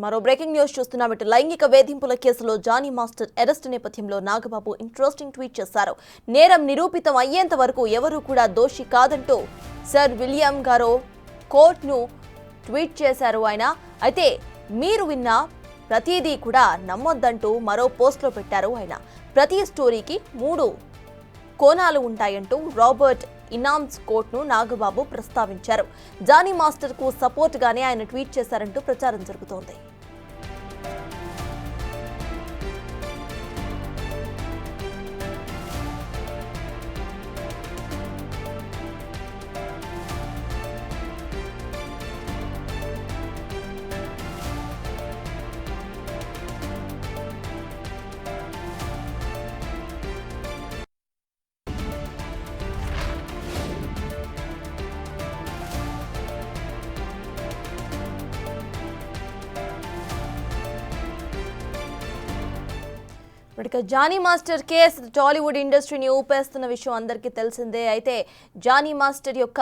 మరో breaking news చూస్తున్నాం. ఇటు లైంగిక వేధింపుల కేసులో జానీ మాస్టర్ అరెస్ట్ నేపథ్యంలో నాగబాబు ఇంట్రెస్టింగ్ ట్వీట్ చేశారు. నేరం నిరూపితం అయ్యేంత వరకు ఎవరూ కూడా దోషి కాదంటూ సర్ విలియం గారో కోర్టును ట్వీట్ చేశారు ఆయన. అయితే మీరు విన్న ప్రతిదీ కూడా నమ్మొద్దంటూ మరో పోస్ట్లో పెట్టారు ఆయన. ప్రతి స్టోరీకి 3 కోణాలు ఉంటాయంటూ రాబర్ట్ ఇనామ్స్ కోర్టును నాగబాబు ప్రస్తావించారు. జానీ మాస్టర్ కు సపోర్ట్ గానే ఆయన ట్వీట్ చేశారంటూ ప్రచారం జరుగుతోంది. ఇక జానీ మాస్టర్ కేసు టాలీవుడ్ ఇండస్ట్రీని ఊపేస్తున్న విషయం అందరికీ తెలిసిందే. అయితే జానీ మాస్టర్ యొక్క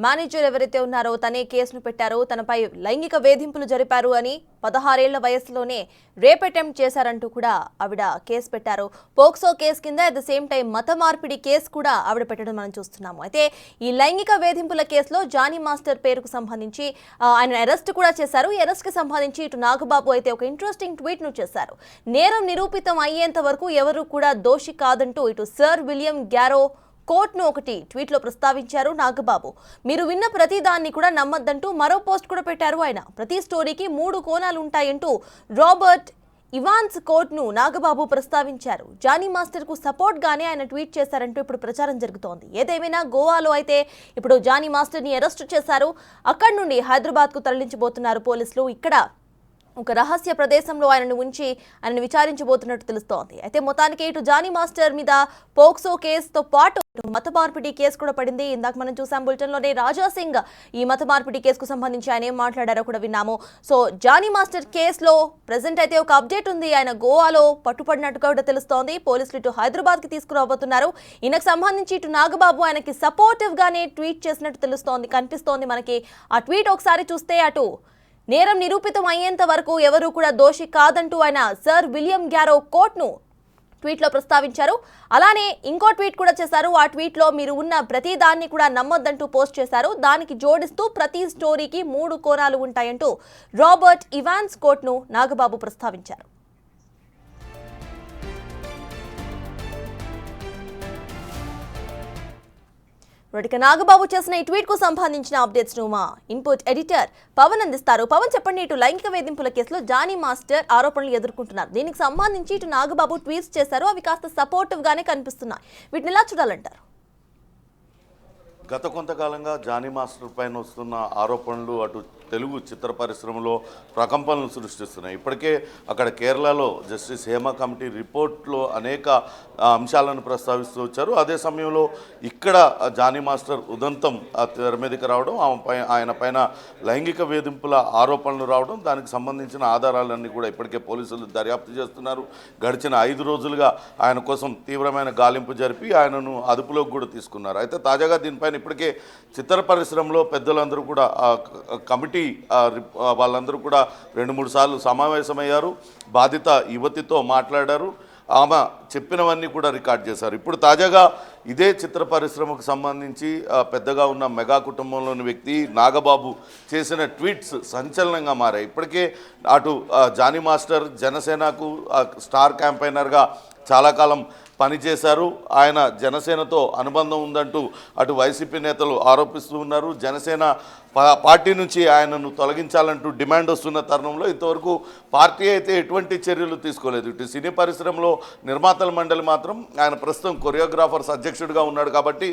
మేనేజర్ ఎవరైతే ఉన్నారో తనే కేసును పెట్టారు. తనపై లైంగిక వేధింపులు జరిపారు అని 16 ఏళ్ల వయసులోనే రేప్ అటెంప్ట్ చేశారంటూ కూడా ఆవిడ కేసు పెట్టారు. పోక్సో కేసు కింద అట్ ద సేమ్ టైం మత మార్పిడి కేసు కూడా ఆవిడ పెట్టడం మనం చూస్తున్నాము. అయితే ఈ లైంగిక వేధింపుల కేసులో జానీ మాస్టర్ పేరుకు సంబంధించి ఆయన అరెస్ట్ కూడా చేశారు. ఈ అరెస్ట్ కి సంబంధించి ఇటు నాగబాబు అయితే ఒక ఇంట్రెస్టింగ్ ట్వీట్ ను చేశారు. నేరం నిరూపితం అయ్యేంత వరకు ఎవరు కూడా దోషి కాదంటూ ఇటు సర్ విలియం గ్యారో కోర్టును ఒకటి ట్వీట్లో ప్రస్తావించారు నాగబాబు. మీరు విన్న ప్రతి దాన్ని కూడా నమ్మద్దంటూ మరో పోస్ట్ కూడా పెట్టారు ఆయన. ప్రతి స్టోరీకి 3 కోణాలు ఉంటాయంటూ రాబర్ట్ ఇవాన్స్ కోర్టును నాగబాబు ప్రస్తావించారు. జానీ మాస్టర్ కు సపోర్ట్ గానే ఆయన ట్వీట్ చేశారంటూ ఇప్పుడు ప్రచారం జరుగుతోంది. ఏదేమైనా గోవాలో అయితే ఇప్పుడు జానీ మాస్టర్ ని అరెస్టు చేశారు. అక్కడి నుండి హైదరాబాద్ కు తరలించబోతున్నారు పోలీసులు. ఇక్కడ ఒక రహస్య ప్రదేశంలో ఆయనను ఉంచి ఆయనను విచారించబోతున్నట్టు తెలుస్తోంది. అయితే మొత్తానికి ఇటు జానీ మాస్టర్ మీద పోక్సో కేసుతో పాటు మత మార్పిడి కేసు కూడా పడింది. ఇందాక మనం చూసాం బులెటిన్లోనే రాజా సింగ్ ఈ మత మార్పిడి కేసుకు సంబంధించి ఆయన ఏం మాట్లాడారో కూడా విన్నాము. సో జానీ మాస్టర్ కేసులో ప్రెసెంట్ అయితే ఒక అప్డేట్ ఉంది. ఆయన గోవాలో పట్టుపడినట్టుగా కూడా తెలుస్తోంది. పోలీసులు ఇటు హైదరాబాద్ కి తీసుకురాబోతున్నారు. ఈయనకు సంబంధించి ఇటు నాగబాబు ఆయనకి సపోర్టివ్ గానే ట్వీట్ చేసినట్టు తెలుస్తోంది, కనిపిస్తోంది మనకి. ఆ ట్వీట్ ఒకసారి చూస్తే అటు నేరం నిరూపితం అయ్యేంత వరకు ఎవరూ కూడా దోషి కాదంటూ ఆయన సర్ విలియం గ్యారో కోర్టును ట్వీట్లో ప్రస్తావించారు. అలానే ఇంకో ట్వీట్ కూడా చేశారు. ఆ ట్వీట్లో మీరు ఉన్న ప్రతి దాన్ని కూడా నమ్మొద్దంటూ పోస్ట్ చేశారు. దానికి జోడిస్తూ ప్రతి స్టోరీకి 3 కోణాలు ఉంటాయంటూ రాబర్ట్ ఇవాన్స్ కోర్టును నాగబాబు ప్రస్తావించారు. ఇక నాగబాబు చేసిన ఈ ట్వీట్ కు సంబంధించిన అప్డేట్స్ ను మా ఇన్పుట్ ఎడిటర్ పవన్ అందిస్తారు. పవన్ చెప్పండి, ఇటు లైంగిక వేధింపుల కేసులో జానీ మాస్టర్ ఆరోపణలు ఎదుర్కొంటున్నారు. దీనికి సంబంధించి ఇటు నాగబాబు ట్వీట్స్ చేశారు. అవి కాస్త సపోర్టివ్ గానే కనిపిస్తున్నాయి. వీటిని ఎలా చూడాలంటారు? గత కొంతకాలంగా జానీ మాస్టర్ పైన వస్తున్న ఆరోపణలు అటు తెలుగు చిత్ర పరిశ్రమలో ప్రకంపనలు సృష్టిస్తున్నాయి. ఇప్పటికే అక్కడ కేరళలో జస్టిస్ హేమ కమిటీ రిపోర్ట్లో అనేక అంశాలను ప్రస్తావిస్తూ వచ్చారు. అదే సమయంలో ఇక్కడ జానీ మాస్టర్ ఉదంతం తెర మీదకి రావడం, ఆయన పైన లైంగిక వేధింపుల ఆరోపణలు రావడం, దానికి సంబంధించిన ఆధారాలన్నీ కూడా ఇప్పటికే పోలీసులు దర్యాప్తు చేస్తున్నారు. గడిచిన 5 రోజులుగా ఆయన కోసం తీవ్రమైన గాలింపు జరిపి ఆయనను అదుపులోకి కూడా తీసుకున్నారు. అయితే తాజాగా దీనిపైన ఇప్పటికే చిత్ర పరిశ్రమలో పెద్దలందరూ కూడా కమిటీ వాళ్ళందరూ కూడా 2-3 సార్లు సమావేశమయ్యారు. బాధిత యువతితో మాట్లాడారు. ఆమె చెప్పినవన్నీ కూడా రికార్డ్ చేశారు. ఇప్పుడు తాజాగా ఇదే చిత్ర పరిశ్రమకు సంబంధించి పెద్దగా ఉన్న మెగా కుటుంబంలోని వ్యక్తి నాగబాబు చేసిన ట్వీట్స్ సంచలనంగా మారాయి. ఇప్పటికే అటు జానీ మాస్టర్ జనసేనకు స్టార్ క్యాంపెయినర్గా చాలా కాలం పనిచేశారు. ఆయన జనసేనతో అనుబంధం ఉందంటూ అటు వైసీపీ నేతలు ఆరోపిస్తూ ఉన్నారు. జనసేన పార్టీ నుంచి ఆయనను తొలగించాలంటూ డిమాండ్ వస్తున్న తరుణంలో ఇంతవరకు పార్టీ అయితే ఎటువంటి చర్యలు తీసుకోలేదు. ఇటు సినీ పరిశ్రమలో నిర్మాతల మండలి మాత్రం ఆయన ప్రస్తుతం కొరియోగ్రాఫర్స్ అధ్యక్షుడిగా ఉన్నాడు కాబట్టి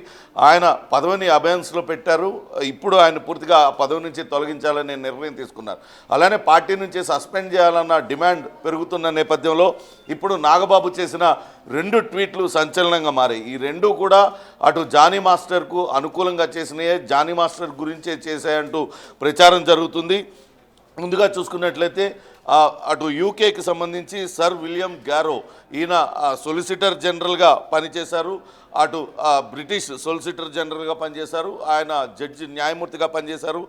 ఆయన పదవిని అబయన్స్లో పెట్టారు. ఇప్పుడు ఆయన పూర్తిగా పదవి నుంచి తొలగించాలనే నిర్ణయం తీసుకున్నారు. అలానే పార్టీ నుంచి సస్పెండ్ చేయాలన్న డిమాండ్ పెరుగుతున్న నేపథ్యంలో ఇప్పుడు నాగబాబు చేసిన 2 ట్వీట్లు సంచలనంగా మారాయి. ఈ 2 కూడా అటు జానీ మాస్టర్కు అనుకూలంగా చేసినాయే, జానీ మాస్టర్ గురించే చేశాయంటూ ప్రచారం జరుగుతుంది. ముందుగా చూసుకున్నట్లయితే అటు యూకేకి సంబంధించి సర్ విలియం గ్యారో, ఈయన సొలిసిటర్ జనరల్గా పనిచేశారు. అటు బ్రిటిష్ సొలిసిటర్ జనరల్గా పనిచేశారు. ఆయన జడ్జి న్యాయమూర్తిగా పనిచేశారు.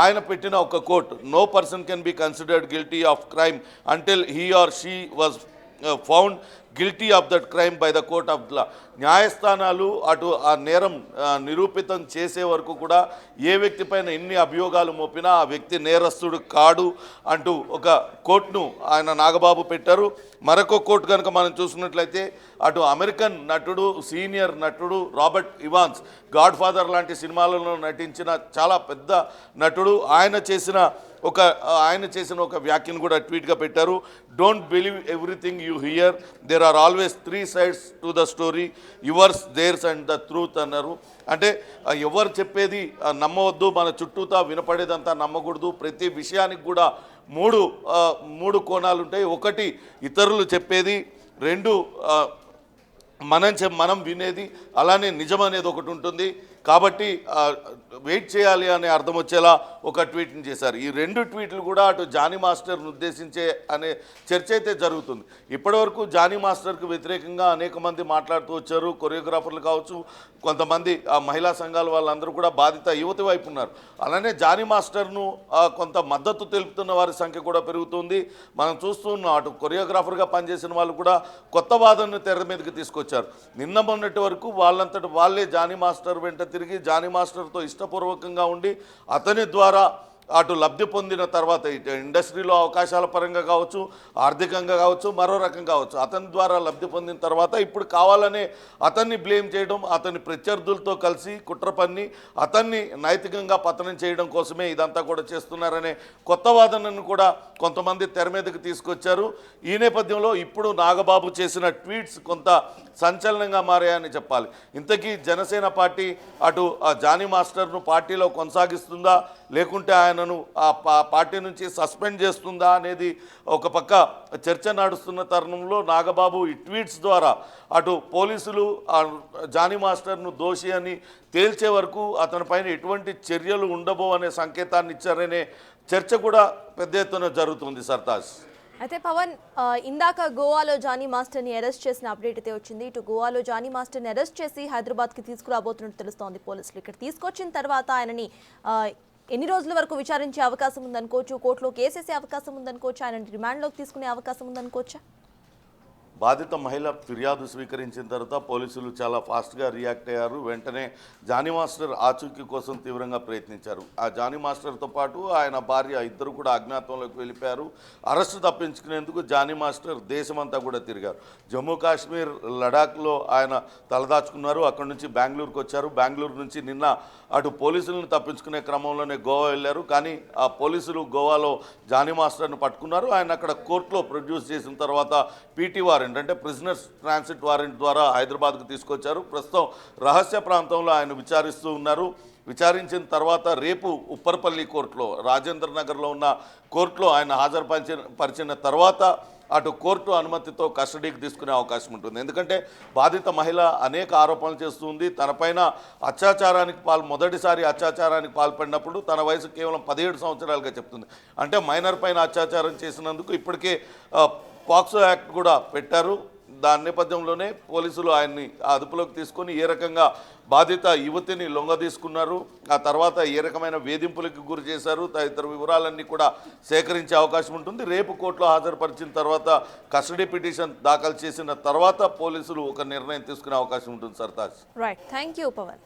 ఆయన పెట్టిన ఒక quote, no person can be considered guilty of crime until he or she was found guilty of that crime by the court of law. న్యాయస్థానాలు అటు ఆ నేరం నిరూపితం చేసే వరకు కూడా ఏ వ్యక్తి పైన ఎన్ని అభియోగాలు మోపినా ఆ వ్యక్తి నేరస్తుడు కాడు అంటూ ఒక కోర్టును ఆయన నాగబాబు పెట్టారు. మరొక కోర్టు కనుక మనం చూసుకున్నట్లయితే అటు అమెరికన్ నటుడు, సీనియర్ నటుడు రాబర్ట్ ఇవాన్స్, గాడ్ ఫాదర్ లాంటి సినిమాలలో నటించిన చాలా పెద్ద నటుడు, ఆయన చేసిన ఒక వ్యాఖ్యను కూడా ట్వీట్గా పెట్టారు. Don't believe everything you hear, there are always 3 sides to the story, yours, theirs and the truth అన్నారు. అంటే ఎవరు చెప్పేది నమ్మవద్దు, మన చుట్టూతా వినపడేదంతా నమ్మకూడదు. ప్రతి విషయానికి కూడా మూడు కోణాలు ఉంటాయి. ఒకటి ఇతరులు చెప్పేది, రెండు మనం వినేది, అలానే నిజం అనేది ఒకటి ఉంటుంది. కాబట్టి వెయిట్ చేయాలి అనే అర్థం వచ్చేలా ఒక ట్వీట్ని చేశారు. ఈ 2 ట్వీట్లు కూడా అటు జానీ మాస్టర్ను ఉద్దేశించే అనే చర్చ అయితే జరుగుతుంది. ఇప్పటివరకు జానీ మాస్టర్కు వ్యతిరేకంగా అనేక మంది మాట్లాడుతూ వచ్చారు. కొరియోగ్రాఫర్లు కావచ్చు, కొంతమంది మహిళా సంఘాల వాళ్ళందరూ కూడా బాధిత యువతి వైపు ఉన్నారు. అలానే జానీ మాస్టర్ను కొంత మద్దతు తెలుపుతున్న వారి సంఖ్య కూడా పెరుగుతుంది. మనం చూస్తున్నాం, అటు కొరియోగ్రాఫర్గా పనిచేసిన వాళ్ళు కూడా కొత్త వాదనను తెర మీదకి తీసుకొచ్చారు. నిన్న మొన్నటి వరకు వాళ్ళంతటి వాళ్ళే జానీ మాస్టర్ వెంట తిరిగి జానీ మాస్టర్తో ఇష్టపూర్వకంగా ఉండి అతని ద్వారా అటు లబ్ధి పొందిన తర్వాత ఇటు ఇండస్ట్రీలో అవకాశాల పరంగా కావచ్చు, ఆర్థికంగా కావచ్చు, మరో రకం కావచ్చు, అతని ద్వారా లబ్ధి పొందిన తర్వాత ఇప్పుడు కావాలనే అతన్ని బ్లేమ్ చేయడం, అతని ప్రత్యర్థులతో కలిసి కుట్ర పన్ని అతన్ని నైతికంగా పతనం చేయడం కోసమే ఇదంతా కూడా చేస్తున్నారనే కొత్త వాదనను కూడా కొంతమంది తెర మీదకి తీసుకొచ్చారు. ఈ నేపథ్యంలో ఇప్పుడు నాగబాబు చేసిన ట్వీట్స్ కొంత సంచలనంగా మారాయని చెప్పాలి. ఇంతకీ జనసేన పార్టీ అటు జానీ మాస్టర్ను పార్టీలో కొనసాగిస్తుందా, లేకుంటే ఆయనను ఆ పార్టీ నుంచి సస్పెండ్ చేస్తుందా అనేది ఒక పక్క చర్చ నడుస్తున్న తరుణంలో నాగబాబు ఈ ట్వీట్స్ ద్వారా అటు పోలీసులు జానీ మాస్టర్ను దోషి అని తేల్చే వరకు అతని పైన ఎటువంటి చర్యలు ఉండబో అనే సంకేతాన్ని ఇచ్చారనే చర్చ కూడా పెద్ద ఎత్తున జరుగుతుంది. సర్తాజ్, అయితే పవన్, ఇందాక గోవాలో జానీ మాస్టర్ని అరెస్ట్ చేసిన అప్డేట్ అయితే వచ్చింది. ఇటు గోవాలో జానీ మాస్టర్ని అరెస్ట్ చేసి హైదరాబాద్కి తీసుకురాబోతున్నట్టు తెలుస్తోంది పోలీసులు. ఇక్కడ తీసుకొచ్చిన తర్వాత ఆయనని ఎన్ని రోజుల వరకు విచారించే అవకాశం ఉందనుకోవచ్చు, కోర్టులో కేసేసే అవకాశం ఉందనుకోవచ్చు, ఆయన రిమాండ్లోకి తీసుకునే అవకాశం ఉందనుకోవచ్చా? బాధిత మహిళ ఫిర్యాదు స్వీకరించిన తర్వాత పోలీసులు చాలా ఫాస్ట్గా రియాక్ట్ అయ్యారు. వెంటనే జానీ మాస్టర్ ఆచూకీ కోసం తీవ్రంగా ప్రయత్నించారు. ఆ జానీ మాస్టర్తో పాటు ఆయన భార్య ఇద్దరు కూడా అజ్ఞాతంలోకి వెళ్ళిపోయారు. అరెస్టు తప్పించుకునేందుకు జానీ మాస్టర్ దేశమంతా కూడా తిరిగారు. జమ్మూ కాశ్మీర్, లడాఖ్లో ఆయన తలదాచుకున్నారు. అక్కడి నుంచి బెంగళూరుకు వచ్చారు. బెంగళూరు నుంచి నిన్న అటు పోలీసులను తప్పించుకునే క్రమంలోనే గోవా వెళ్ళారు. కానీ ఆ పోలీసులు గోవాలో జానీ మాస్టర్ను పట్టుకున్నారు. ఆయన అక్కడ కోర్టులో ప్రొడ్యూస్ చేసిన తర్వాత పీటీ వారెంట్ అంటే ప్రిజనర్స్ ట్రాన్సిట్ వారెంట్ ద్వారా హైదరాబాద్కు తీసుకొచ్చారు. ప్రస్తుతం రహస్య ప్రాంతంలో ఆయన విచారిస్తూ ఉన్నారు. విచారించిన తర్వాత రేపు ఉప్పర్పల్లి కోర్టులో, రాజేంద్ర నగర్లో ఉన్న కోర్టులో ఆయన హాజరుపరిచిన తర్వాత అటు కోర్టు అనుమతితో కస్టడీకి తీసుకునే అవకాశం ఉంటుంది. ఎందుకంటే బాధిత మహిళ అనేక ఆరోపణలు చేస్తుంది. తనపైన మొదటిసారి అత్యాచారానికి పాల్పడినప్పుడు తన వయసు కేవలం 17 సంవత్సరాలుగా చెప్తుంది. అంటే మైనర్ పైన అత్యాచారం చేసినందుకు ఇప్పటికే పాక్సో యాక్ట్ కూడా పెట్టారు. దాని నేపథ్యంలోనే పోలీసులు ఆయన్ని అదుపులోకి తీసుకొని ఏ రకంగా బాధిత యువతిని లొంగదీసుకున్నారు, ఆ తర్వాత ఏ రకమైన వేధింపులకు గురి చేశారు, తదితర వివరాలన్నీ కూడా సేకరించే అవకాశం ఉంటుంది. రేపు కోర్టులో హాజరుపరిచిన తర్వాత కస్టడీ పిటిషన్ దాఖలు చేసిన తర్వాత పోలీసులు ఒక నిర్ణయం తీసుకునే అవకాశం ఉంటుంది. Sartaj, right, thank you Pawan.